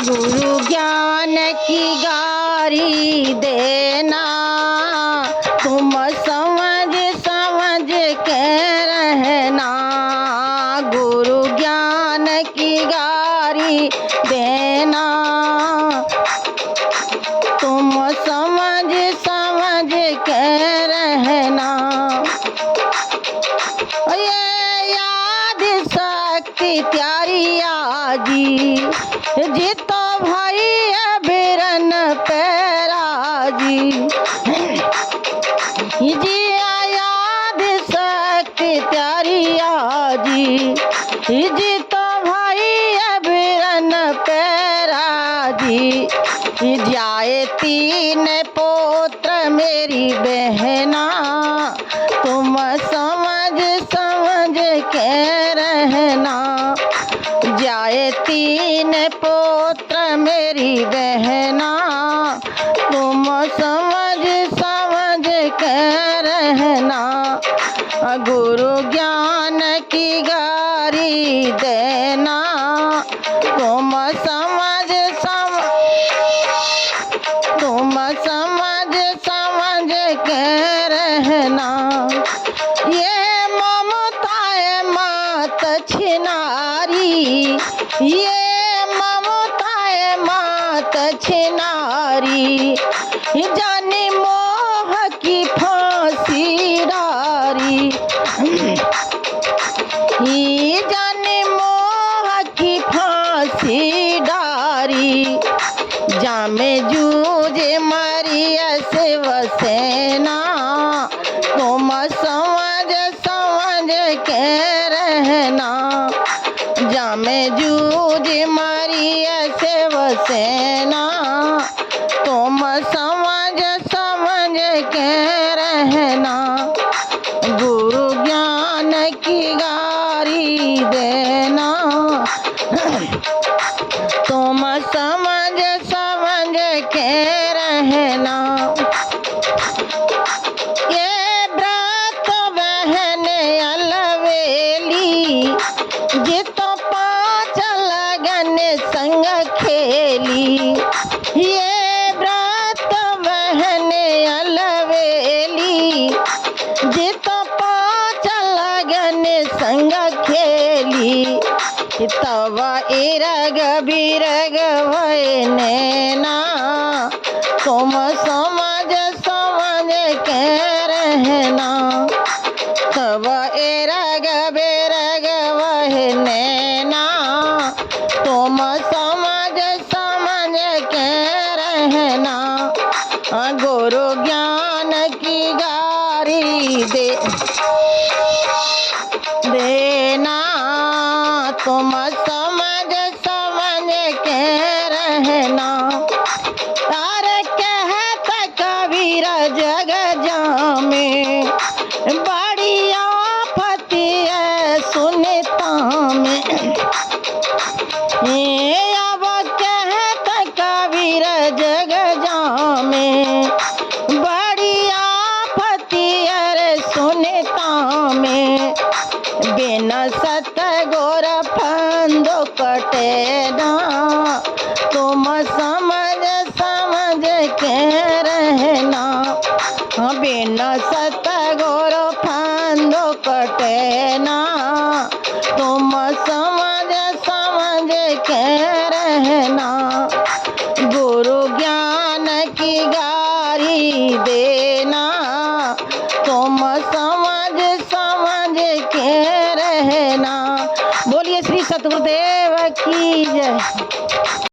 गुरु ज्ञान की गारी देना, तुम समझ समझ के रहना। गुरु ज्ञान की गारी देना, तुम समझ समझ के रहना। ये याद शक्ति त्यारी आजी, जितो भाई बिरन पैराजी। जी याद शक्ति त्यारी आजी, जितो भाई बिरन पैराजी। जाए तीन पुत्र मेरी बहना, तुम समझ समझ के रहना। जाए तीन पुत्र मेरी बहना, तुम समझ समझ के रहना। गुरु ज्ञान की गारी देना, तुम समझ समझ के रहना। ये ममता मात छिनारी, ये ममता मात छिनारी। जानी मोह की फांसी डारी, जानी मोह की फांसी डारी। जामे जूझ मरिया शिवसेना, तुम समझ समझ के रहना। जामे जूझ मरिया शिवसेना, तुम समझ समझ के रहना। गुरु ज्ञान की गारी देना, तुम समझ समझ के रहना। ये व्रत बहन अलवेली, जितो पाँच लगन संग खेली। ये व्रत बहन अलवेली, जितो पाँच लगन संग खेली। तब इरग बिरग भय नैना, तुम समझ समझ के रहना। तब इरग बिरग भय नैना, तुम समझ समझ के रहना। गुरु ज्ञान की गारी देना, तुम समझ समझ के रहना। तारे कहता कबीर जग जामे, बड़ी आफती है सुनता में। अब कहता कबीर जग जामे, बड़ी आफती है सुनता में। बिना सत गोर फंदो कटेना, तुम समझ समझ के रहना। बिना सत गोर फंदो कटेना, तुम समझ समझ के रहना। गुरु ज्ञान की गारी देना, तुम समझ समझ के रहना। बोलिए श्री सतगुरुदेव की जय।